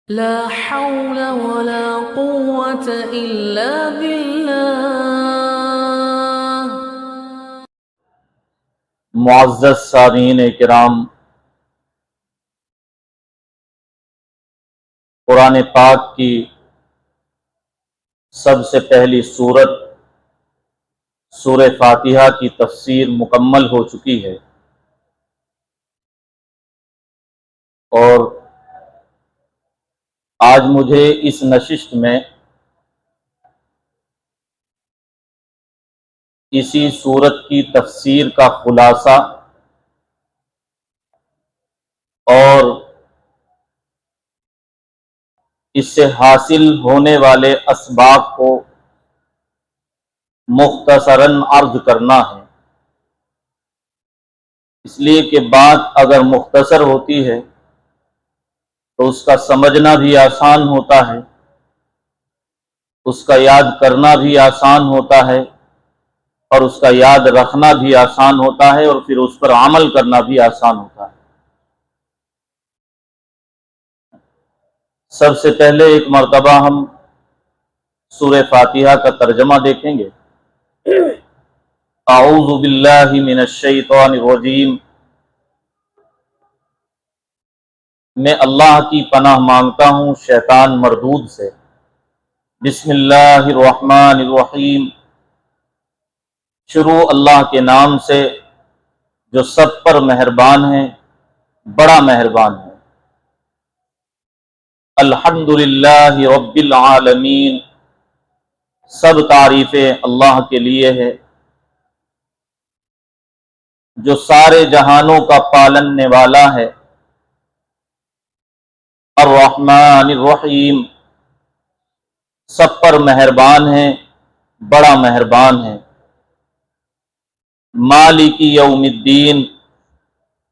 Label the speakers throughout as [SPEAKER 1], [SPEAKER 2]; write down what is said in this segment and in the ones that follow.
[SPEAKER 1] لا حول ولا قوة إلا بالله۔
[SPEAKER 2] معزز سامعین کرام، قرآن پاک کی سب سے پہلی سورت سورہ فاتحہ کی تفسیر مکمل ہو چکی ہے، اور آج مجھے اس نشست میں اسی سورت کی تفسیر کا خلاصہ اور اس سے حاصل ہونے والے اسباق کو مختصراً عرض کرنا ہے، اس لیے کہ بات اگر مختصر ہوتی ہے تو اس کا سمجھنا بھی آسان ہوتا ہے، اس کا یاد کرنا بھی آسان ہوتا ہے، اور اس کا یاد رکھنا بھی آسان ہوتا ہے، اور پھر اس پر عمل کرنا بھی آسان ہوتا ہے۔ سب سے پہلے ایک مرتبہ ہم سورہ فاتحہ کا ترجمہ دیکھیں گے۔ اعوذ باللہ من الشیطان الرجیم، میں اللہ کی پناہ مانگتا ہوں شیطان مردود سے۔ بسم اللہ الرحمن الرحیم، شروع اللہ کے نام سے جو سب پر مہربان ہے، بڑا مہربان ہے۔ الحمدللہ رب العالمین، سب تعریفیں اللہ کے لیے ہے جو سارے جہانوں کا پالنے والا ہے۔ الرحمن الرحیم، سب پر مہربان ہے، بڑا مہربان ہے۔ مالک یوم الدین،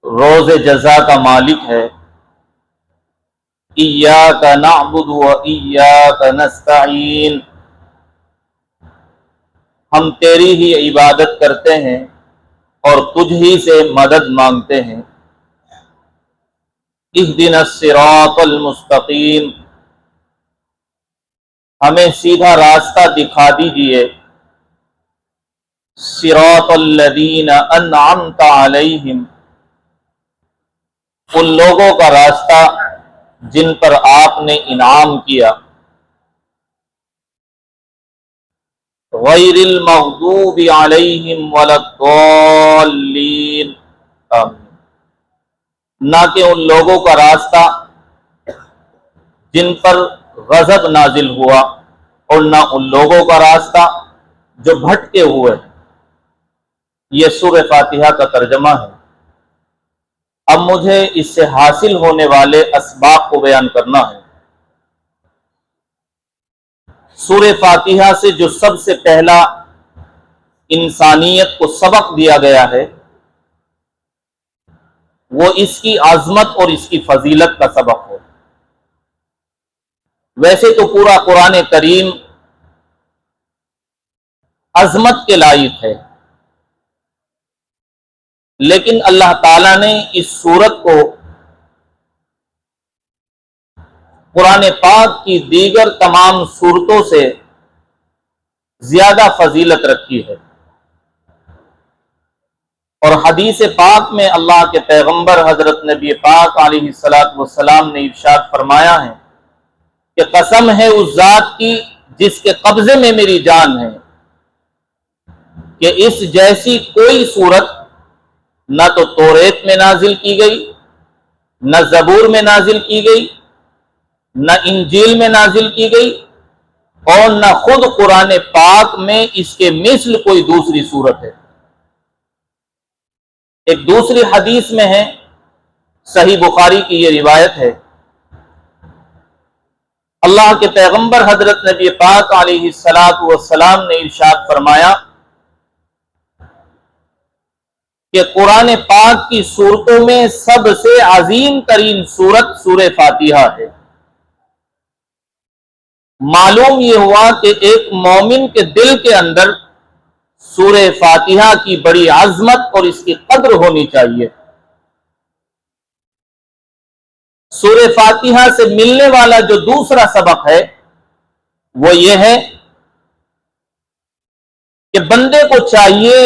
[SPEAKER 2] روز جزا کا مالک ہے۔ ایاک نعبد و ایاک نستعین، ہم تیری ہی عبادت کرتے ہیں اور تجھ ہی سے مدد مانگتے ہیں۔ اہدنا الصراط المستقیم، ہمیں سیدھا راستہ دکھا دیجئے۔ صراط الذین انعمت علیہم، ان لوگوں کا راستہ جن پر آپ نے انعام کیا۔ غیر المغضوب علیہم ولا الضالین، نہ کہ ان لوگوں کا راستہ جن پر غضب نازل ہوا، اور نہ ان لوگوں کا راستہ جو بھٹکے ہوئے۔ یہ سورہ فاتحہ کا ترجمہ ہے۔ اب مجھے اس سے حاصل ہونے والے اسباق کو بیان کرنا ہے۔ سورہ فاتحہ سے جو سب سے پہلا انسانیت کو سبق دیا گیا ہے، وہ اس کی عظمت اور اس کی فضیلت کا سبق ہے۔ ویسے تو پورا قرآن کریم عظمت کے لائق ہے، لیکن اللہ تعالیٰ نے اس سورت کو قرآن پاک کی دیگر تمام سورتوں سے زیادہ فضیلت رکھی ہے۔ اور حدیث پاک میں اللہ کے پیغمبر حضرت نبی پاک علیہ السلام نے ارشاد فرمایا ہے کہ قسم ہے اس ذات کی جس کے قبضے میں میری جان ہے، کہ اس جیسی کوئی سورت نہ تو توریت میں نازل کی گئی، نہ زبور میں نازل کی گئی، نہ انجیل میں نازل کی گئی، اور نہ خود قرآن پاک میں اس کے مثل کوئی دوسری سورت ہے۔ ایک دوسری حدیث میں ہے، صحیح بخاری کی یہ روایت ہے، اللہ کے پیغمبر حضرت نبی پاک علیہ السلام نے ارشاد فرمایا کہ قرآن پاک کی سورتوں میں سب سے عظیم ترین سورت سورہ فاتحہ ہے۔ معلوم یہ ہوا کہ ایک مومن کے دل کے اندر سورہ فاتحہ کی بڑی عظمت اور اس کی قدر ہونی چاہیے۔ سورہ فاتحہ سے ملنے والا جو دوسرا سبق ہے وہ یہ ہے کہ بندے کو چاہیے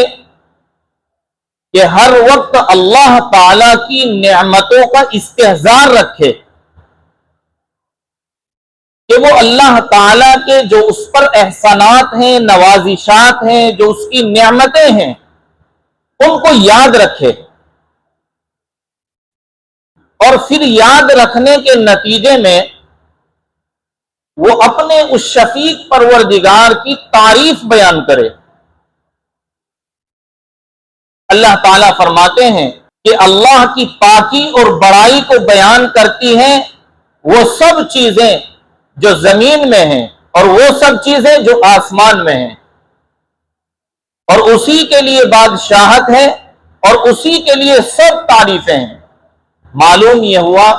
[SPEAKER 2] کہ ہر وقت اللہ تعالی کی نعمتوں کا استحضار رکھے، کہ وہ اللہ تعالی کے جو اس پر احسانات ہیں، نوازشات ہیں، جو اس کی نعمتیں ہیں، ان کو یاد رکھے، اور پھر یاد رکھنے کے نتیجے میں وہ اپنے اس شفیق پروردگار کی تعریف بیان کرے۔ اللہ تعالیٰ فرماتے ہیں کہ اللہ کی پاکی اور بڑائی کو بیان کرتی ہیں وہ سب چیزیں جو زمین میں ہیں اور وہ سب چیزیں جو آسمان میں ہیں، اور اسی کے لیے بادشاہت ہے اور اسی کے لیے سب تعریفیں ہیں۔ معلوم یہ ہوا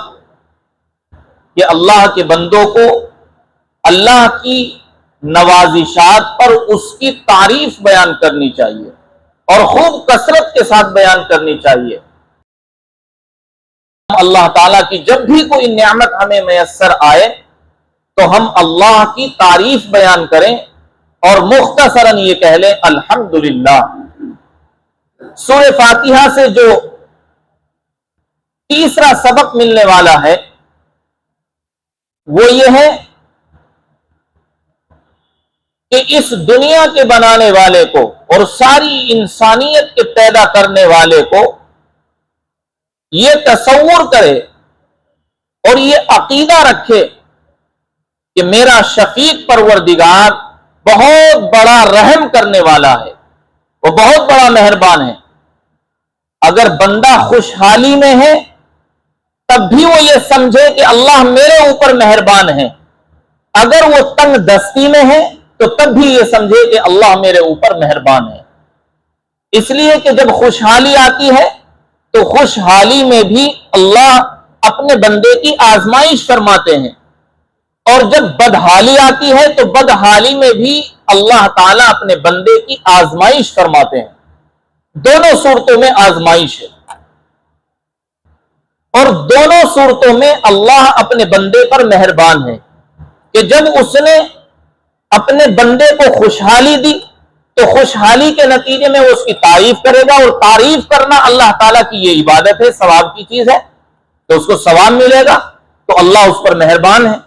[SPEAKER 2] کہ اللہ کے بندوں کو اللہ کی نوازشات پر اس کی تعریف بیان کرنی چاہیے اور خوب کثرت کے ساتھ بیان کرنی چاہیے۔ اللہ تعالیٰ کی جب بھی کوئی نعمت ہمیں میسر آئے تو ہم اللہ کی تعریف بیان کریں اور مختصراً یہ کہہ لیں الحمدللہ۔ سورہ فاتحہ سے جو تیسرا سبق ملنے والا ہے وہ یہ ہے کہ اس دنیا کے بنانے والے کو اور ساری انسانیت کے پیدا کرنے والے کو یہ تصور کرے اور یہ عقیدہ رکھے کہ میرا شفیق پروردگار بہت بڑا رحم کرنے والا ہے، وہ بہت بڑا مہربان ہے۔ اگر بندہ خوشحالی میں ہے تب بھی وہ یہ سمجھے کہ اللہ میرے اوپر مہربان ہے، اگر وہ تنگ دستی میں ہے تو تب بھی یہ سمجھے کہ اللہ میرے اوپر مہربان ہے۔ اس لیے کہ جب خوشحالی آتی ہے تو خوشحالی میں بھی اللہ اپنے بندے کی آزمائش فرماتے ہیں، اور جب بدحالی آتی ہے تو بدحالی میں بھی اللہ تعالیٰ اپنے بندے کی آزمائش فرماتے ہیں۔ دونوں صورتوں میں آزمائش ہے، اور دونوں صورتوں میں اللہ اپنے بندے پر مہربان ہے کہ جب اس نے اپنے بندے کو خوشحالی دی تو خوشحالی کے نتیجے میں وہ اس کی تعریف کرے گا، اور تعریف کرنا اللہ تعالیٰ کی یہ عبادت ہے، ثواب کی چیز ہے، تو اس کو ثواب ملے گا، تو اللہ اس پر مہربان ہے۔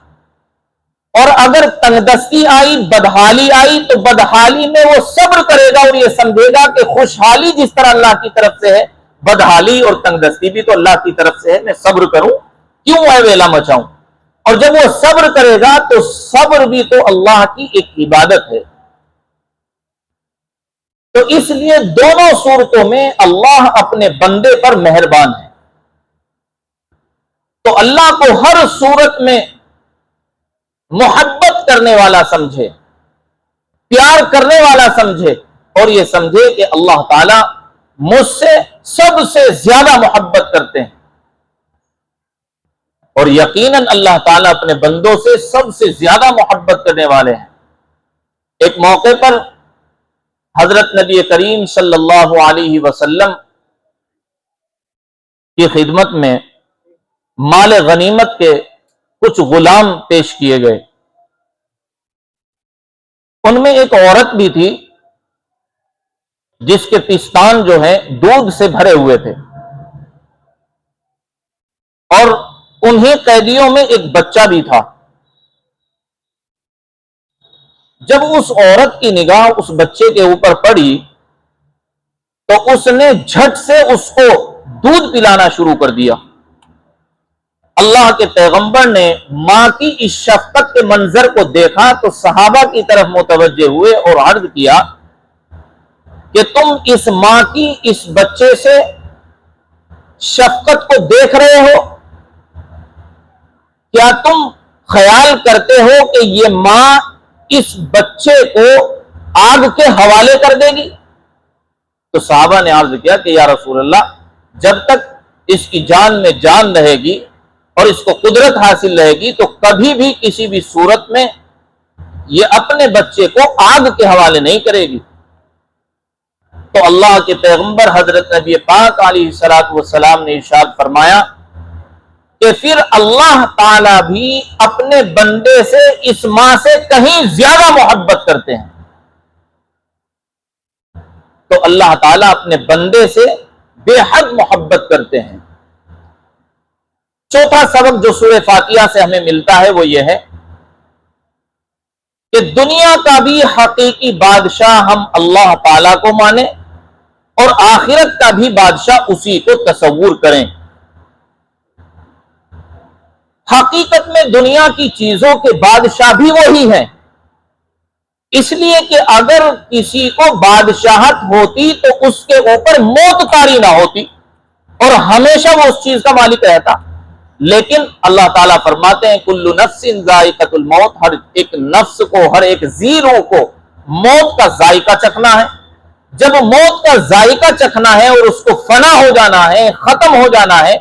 [SPEAKER 2] اور اگر تنگدستی آئی، بدحالی آئی، تو بدحالی میں وہ صبر کرے گا اور یہ سمجھے گا کہ خوشحالی جس طرح اللہ کی طرف سے ہے، بدحالی اور تنگدستی بھی تو اللہ کی طرف سے ہے، میں صبر کروں، کیوں اے ویلا مچاؤں؟ اور جب وہ صبر کرے گا تو صبر بھی تو اللہ کی ایک عبادت ہے۔ تو اس لیے دونوں صورتوں میں اللہ اپنے بندے پر مہربان ہے۔ تو اللہ کو ہر صورت میں محبت کرنے والا سمجھے، پیار کرنے والا سمجھے، اور یہ سمجھے کہ اللہ تعالیٰ مجھ سے سب سے زیادہ محبت کرتے ہیں، اور یقیناً اللہ تعالیٰ اپنے بندوں سے سب سے زیادہ محبت کرنے والے ہیں۔ ایک موقع پر حضرت نبی کریم صلی اللہ علیہ وسلم کی خدمت میں مال غنیمت کے کچھ غلام پیش کیے گئے۔ ان میں ایک عورت بھی تھی جس کے پستان جو ہیں دودھ سے بھرے ہوئے تھے، اور انہیں قیدیوں میں ایک بچہ بھی تھا۔ جب اس عورت کی نگاہ اس بچے کے اوپر پڑی تو اس نے جھٹ سے اس کو دودھ پلانا شروع کر دیا۔ اللہ کے پیغمبر نے ماں کی اس شفقت کے منظر کو دیکھا تو صحابہ کی طرف متوجہ ہوئے اور عرض کیا کہ تم اس ماں کی اس بچے سے شفقت کو دیکھ رہے ہو، کیا تم خیال کرتے ہو کہ یہ ماں اس بچے کو آگ کے حوالے کر دے گی؟ تو صحابہ نے عرض کیا کہ یا رسول اللہ، جب تک اس کی جان میں جان رہے گی اور اس کو قدرت حاصل رہے گی تو کبھی بھی کسی بھی صورت میں یہ اپنے بچے کو آگ کے حوالے نہیں کرے گی۔ تو اللہ کے پیغمبر حضرت نبی پاک علیہ الصلوۃ والسلام نے ارشاد فرمایا کہ پھر اللہ تعالی بھی اپنے بندے سے اس ماں سے کہیں زیادہ محبت کرتے ہیں. تو اللہ تعالیٰ اپنے بندے سے بے حد محبت کرتے ہیں. چوتھا سبق جو سورہ فاتحہ سے ہمیں ملتا ہے وہ یہ ہے کہ دنیا کا بھی حقیقی بادشاہ ہم اللہ تعالیٰ کو مانیں اور آخرت کا بھی بادشاہ اسی کو تصور کریں. حقیقت میں دنیا کی چیزوں کے بادشاہ بھی وہی ہیں، اس لیے کہ اگر کسی کو بادشاہت ہوتی تو اس کے اوپر موت طاری نہ ہوتی اور ہمیشہ وہ اس چیز کا مالک رہتا. لیکن اللہ تعالیٰ فرماتے ہیں کل نفس ذائقۃ الموت، ہر ایک نفس کو، ہر ایک ذی روح کو موت کا ذائقہ چکھنا ہے. جب موت کا ذائقہ چکھنا ہے اور اس کو فنا ہو جانا ہے، ختم ہو جانا ہے،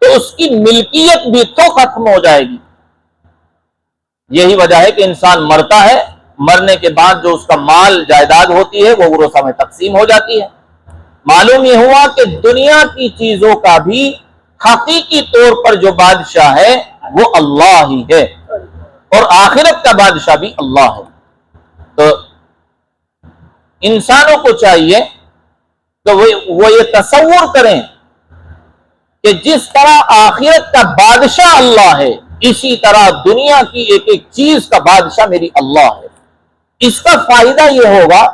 [SPEAKER 2] تو اس کی ملکیت بھی تو ختم ہو جائے گی. یہی وجہ ہے کہ انسان مرتا ہے، مرنے کے بعد جو اس کا مال جائیداد ہوتی ہے وہ ورثہ میں تقسیم ہو جاتی ہے. معلوم یہ ہوا کہ دنیا کی چیزوں کا بھی حقیقی طور پر جو بادشاہ ہے وہ اللہ ہی ہے اور آخرت کا بادشاہ بھی اللہ ہے. تو انسانوں کو چاہیے کہ وہ یہ تصور کریں کہ جس طرح آخرت کا بادشاہ اللہ ہے، اسی طرح دنیا کی ایک ایک چیز کا بادشاہ میری اللہ ہے. اس کا فائدہ یہ ہوگا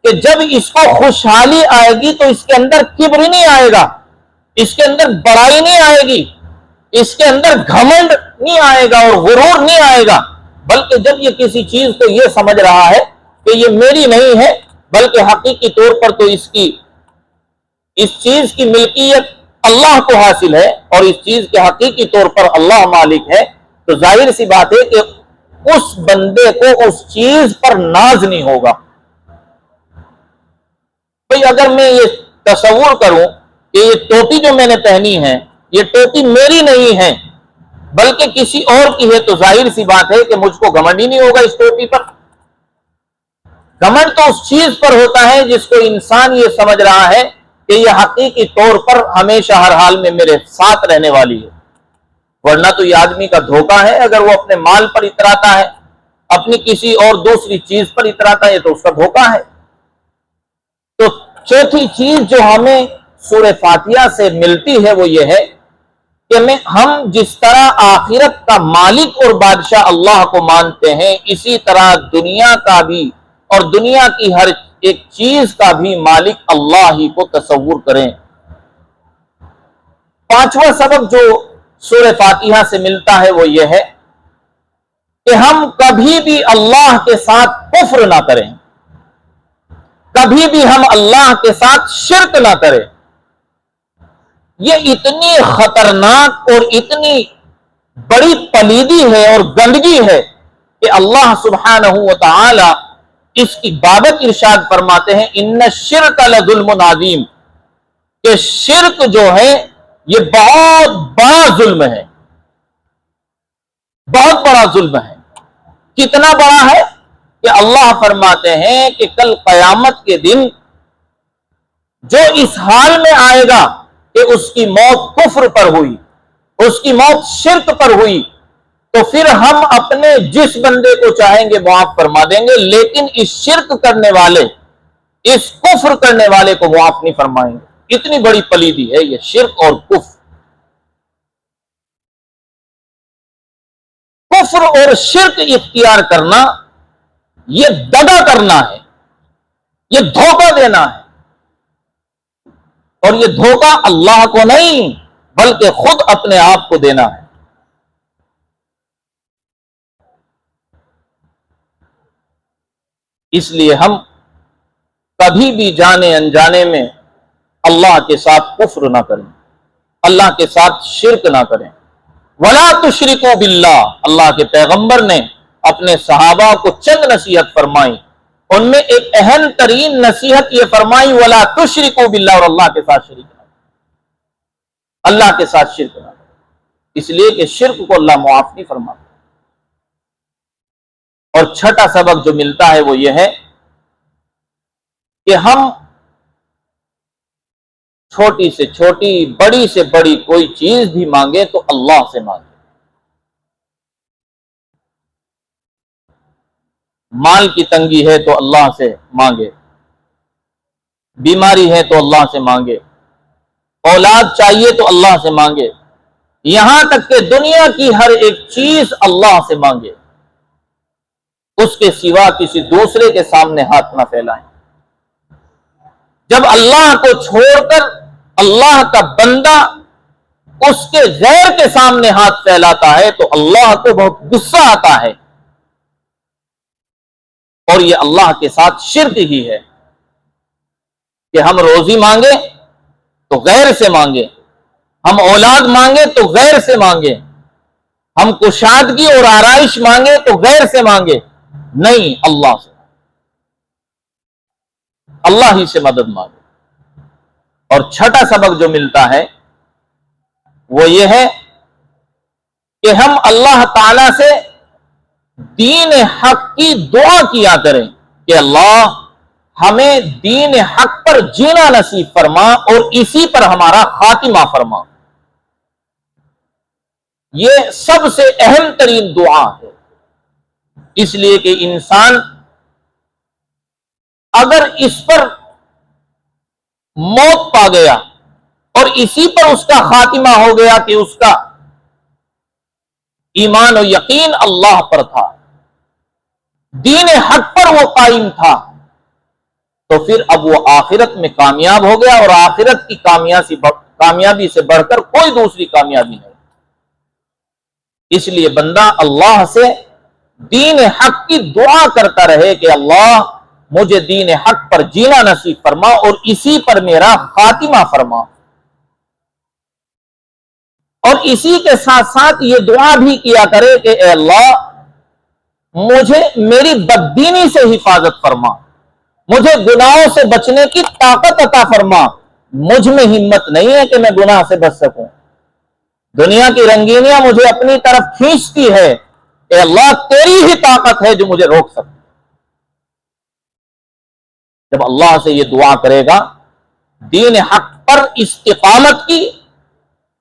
[SPEAKER 2] کہ جب اس کو خوشحالی آئے گی تو اس کے اندر کبر نہیں آئے گا، اس کے اندر بڑائی نہیں آئے گی، اس کے اندر گھمنڈ نہیں آئے گا اور غرور نہیں آئے گا. بلکہ جب یہ کسی چیز کو یہ سمجھ رہا ہے کہ یہ میری نہیں ہے بلکہ حقیقی طور پر تو اس چیز کی ملکیت اللہ کو حاصل ہے اور اس چیز کے حقیقی طور پر اللہ مالک ہے، تو ظاہر سی بات ہے کہ اس بندے کو اس چیز پر ناز نہیں ہوگا. بھئی اگر میں یہ تصور کروں کہ یہ ٹوپی جو میں نے پہنی ہے یہ ٹوپی میری نہیں ہے بلکہ کسی اور کی ہے، تو ظاہر سی بات ہے کہ مجھ کو گھمنڈ ہی نہیں ہوگا اس ٹوپی پر. گھمنڈ تو اس چیز پر ہوتا ہے جس کو انسان یہ سمجھ رہا ہے کہ یہ حقیقی طور پر ہمیشہ ہر حال میں میرے ساتھ رہنے والی ہے. ورنہ تو یہ آدمی کا دھوکہ ہے اگر وہ اپنے مال پر اتراتا ہے، اپنی کسی اور دوسری چیز پر اتراتا ہے تو اس کا دھوکہ ہے. تو چوتھی چیز جو ہمیں سورہ فاتحہ سے ملتی ہے وہ یہ ہے کہ ہم جس طرح آخرت کا مالک اور بادشاہ اللہ کو مانتے ہیں، اسی طرح دنیا کا بھی اور دنیا کی ہر ایک چیز کا بھی مالک اللہ ہی کو تصور کریں. پانچواں سبق جو سورہ فاتحہ سے ملتا ہے وہ یہ ہے کہ ہم کبھی بھی اللہ کے ساتھ کفر نہ کریں، کبھی بھی ہم اللہ کے ساتھ شرک نہ کریں. یہ اتنی خطرناک اور اتنی بڑی پلیدی ہے اور گندگی ہے کہ اللہ سبحانہ و تعالی اس کی بابت ارشاد فرماتے ہیں ان الشرک لظلم عظیم، کہ شرک جو ہے یہ بہت بڑا ظلم ہے، بہت بڑا ظلم ہے. کتنا بڑا ہے کہ اللہ فرماتے ہیں کہ کل قیامت کے دن جو اس حال میں آئے گا کہ اس کی موت کفر پر ہوئی، اس کی موت شرک پر ہوئی، تو پھر ہم اپنے جس بندے کو چاہیں گے معاف فرما دیں گے، لیکن اس شرک کرنے والے، اس کفر کرنے والے کو معاف نہیں فرمائیں گے. اتنی بڑی پلیدی ہے یہ شرک اور کفر. کفر اور شرک اختیار کرنا یہ دغا کرنا ہے، یہ دھوکہ دینا ہے، اور یہ دھوکہ اللہ کو نہیں بلکہ خود اپنے آپ کو دینا ہے. اس لیے ہم کبھی بھی جانے انجانے میں اللہ کے ساتھ کفر نہ کریں، اللہ کے ساتھ شرک نہ کریں. وَلَا تُشْرِكُوا بِاللَّهِ، اللہ کے پیغمبر نے اپنے صحابہ کو چند نصیحت فرمائی، ان میں ایک اہم ترین نصیحت یہ فرمائی وَلَا تُشْرِكُوا بِاللَّهِ، اور اللہ کے ساتھ شریک نہ، اللہ کے ساتھ شرک نہ، اس لیے کہ شرک کو اللہ معاف نہیں فرماتا. اور چھٹا سبق جو ملتا ہے وہ یہ ہے کہ ہم چھوٹی سے چھوٹی بڑی سے بڑی کوئی چیز بھی مانگے تو اللہ سے مانگے. مال کی تنگی ہے تو اللہ سے مانگے، بیماری ہے تو اللہ سے مانگے، اولاد چاہیے تو اللہ سے مانگے، یہاں تک کہ دنیا کی ہر ایک چیز اللہ سے مانگے، اس کے سوا کسی دوسرے کے سامنے ہاتھ نہ پھیلائیں. جب اللہ کو چھوڑ کر اللہ کا بندہ اس کے غیر کے سامنے ہاتھ پھیلاتا ہے تو اللہ کو بہت غصہ آتا ہے، اور یہ اللہ کے ساتھ شرک ہی ہے کہ ہم روزی مانگے تو غیر سے مانگے، ہم اولاد مانگے تو غیر سے مانگے، ہم کشادگی اور آرائش مانگے تو غیر سے مانگے، نہیں، اللہ سے، اللہ ہی سے مدد مانگے. اور چھٹا سبق جو ملتا ہے وہ یہ ہے کہ ہم اللہ تعالی سے دین حق کی دعا کیا کریں کہ اللہ ہمیں دین حق پر جینا نصیب فرما اور اسی پر ہمارا خاتمہ فرما. یہ سب سے اہم ترین دعا ہے، اس لیے کہ انسان اگر اس پر موت پا گیا اور اسی پر اس کا خاتمہ ہو گیا کہ اس کا ایمان و یقین اللہ پر تھا، دین حق پر وہ قائم تھا، تو پھر اب وہ آخرت میں کامیاب ہو گیا، اور آخرت کی کامیابی سے بڑھ کر کوئی دوسری کامیابی نہیں. اس لیے بندہ اللہ سے دین حق کی دعا کرتا رہے کہ اللہ مجھے دین حق پر جینا نصیب فرما اور اسی پر میرا خاتمہ فرما. اور اسی کے ساتھ ساتھ یہ دعا بھی کیا کرے کہ اے اللہ مجھے میری بددینی سے حفاظت فرما، مجھے گناہوں سے بچنے کی طاقت عطا فرما. مجھ میں ہمت نہیں ہے کہ میں گناہ سے بچ سکوں، دنیا کی رنگینیاں مجھے اپنی طرف کھینچتی ہے، اے اللہ تیری ہی طاقت ہے جو مجھے روک سکتی. جب اللہ سے یہ دعا کرے گا دین حق پر استقامت کی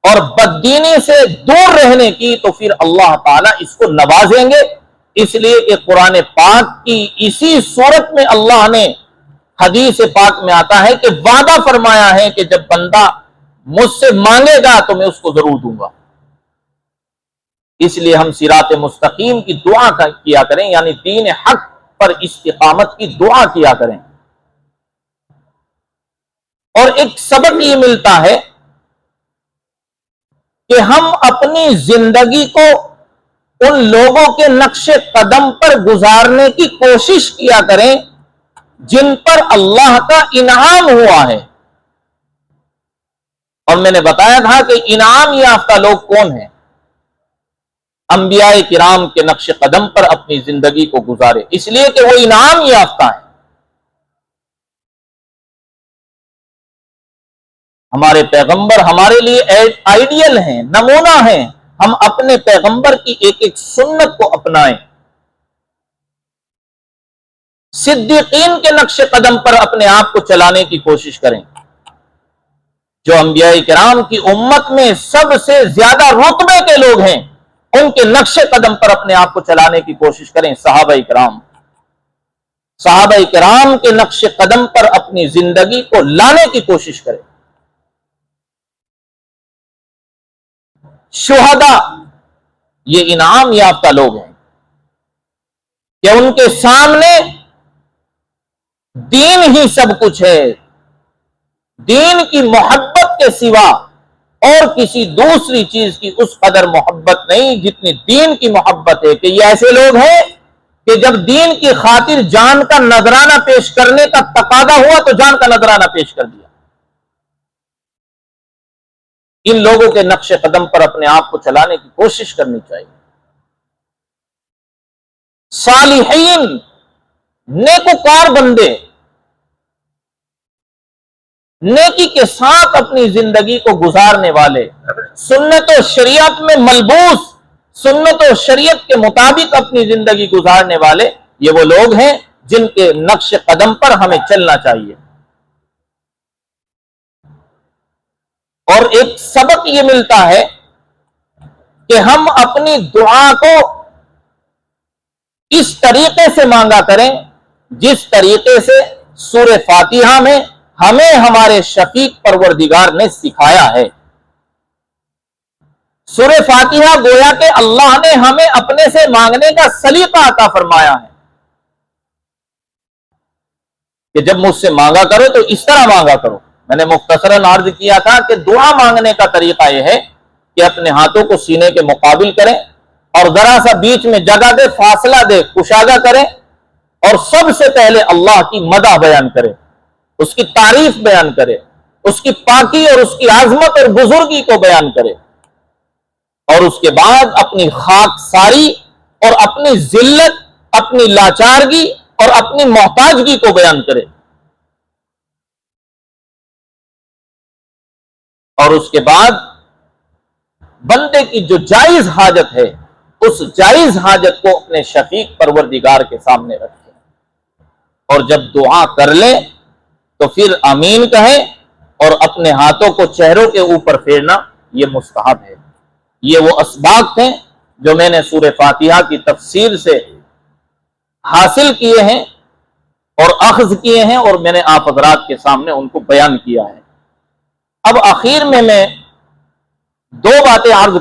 [SPEAKER 2] اور بددینی سے دور رہنے کی، تو پھر اللہ تعالیٰ اس کو نوازیں گے. اس لیے کہ قرآن پاک کی اسی صورت میں اللہ نے حدیث پاک میں آتا ہے کہ وعدہ فرمایا ہے کہ جب بندہ مجھ سے مانگے گا تو میں اس کو ضرور دوں گا. اس لیے ہم صراط مستقیم کی دعا کیا کریں، یعنی دین حق پر استقامت کی دعا کیا کریں. اور ایک سبق یہ ملتا ہے کہ ہم اپنی زندگی کو ان لوگوں کے نقش قدم پر گزارنے کی کوشش کیا کریں جن پر اللہ کا انعام ہوا ہے. اور میں نے بتایا تھا کہ انعام یافتہ لوگ کون ہیں؟ انبیاء کرام کے نقش قدم پر اپنی زندگی کو گزارے، اس لیے کہ وہ انعام یافتہ ہیں. ہمارے پیغمبر ہمارے لیے آئیڈیل ہیں، نمونہ ہیں. ہم اپنے پیغمبر کی ایک ایک سنت کو اپنائیں، صدیقین کے نقش قدم پر اپنے آپ کو چلانے کی کوشش کریں. جو انبیاء کرام کی امت میں سب سے زیادہ رتبے کے لوگ ہیں ان کے نقش قدم پر اپنے آپ کو چلانے کی کوشش کریں. صحابہ کرام کے نقش قدم پر اپنی زندگی کو لانے کی کوشش کریں. شہداء یہ انعام یافتہ لوگ ہیں کہ ان کے سامنے دین ہی سب کچھ ہے، دین کی محبت کے سوا اور کسی دوسری چیز کی اس قدر محبت نہیں جتنی دین کی محبت ہے. کہ یہ ایسے لوگ ہیں کہ جب دین کی خاطر جان کا نذرانہ پیش کرنے کا تقاضا ہوا تو جان کا نذرانہ پیش کر دیا. ان لوگوں کے نقش قدم پر اپنے آپ کو چلانے کی کوشش کرنی چاہیے. صالحین، نیکوکار بندے، نیکی کے ساتھ اپنی زندگی کو گزارنے والے، سنت و شریعت میں ملبوس، سنت و شریعت کے مطابق اپنی زندگی گزارنے والے، یہ وہ لوگ ہیں جن کے نقش قدم پر ہمیں چلنا چاہیے. اور ایک سبق یہ ملتا ہے کہ ہم اپنی دعا کو اس طریقے سے مانگا کریں جس طریقے سے سورہ فاتحہ میں ہمیں ہمارے شفیق پروردگار نے سکھایا ہے۔ سورہ فاتحہ گویا کہ اللہ نے ہمیں اپنے سے مانگنے کا سلیقہ عطا فرمایا ہے کہ جب مجھ سے مانگا کرو تو اس طرح مانگا کرو۔ میں نے مختصراً عرض کیا تھا کہ دعا مانگنے کا طریقہ یہ ہے کہ اپنے ہاتھوں کو سینے کے مقابل کریں اور ذرا سا بیچ میں جگہ دے، فاصلہ دے، کشادہ کریں اور سب سے پہلے اللہ کی مدح بیان کریں، اس کی تعریف بیان کرے، اس کی پاکی اور اس کی عظمت اور بزرگی کو بیان کرے، اور اس کے بعد اپنی خاک ساری اور اپنی ذلت، اپنی لاچارگی اور اپنی محتاجگی کو بیان کرے، اور اس کے بعد بندے کی جو جائز حاجت ہے اس جائز حاجت کو اپنے شفیق پروردگار کے سامنے رکھے، اور جب دعا کر لے تو پھر آمین کہیں اور اپنے ہاتھوں کو چہروں کے اوپر پھیرنا یہ مستحب ہے۔ یہ وہ اسباق تھے جو میں نے سورہ فاتحہ کی تفسیر سے حاصل کیے ہیں اور اخذ کیے ہیں، اور میں نے آپ حضرات کے سامنے ان کو بیان کیا ہے۔ اب آخر میں دو باتیں عرض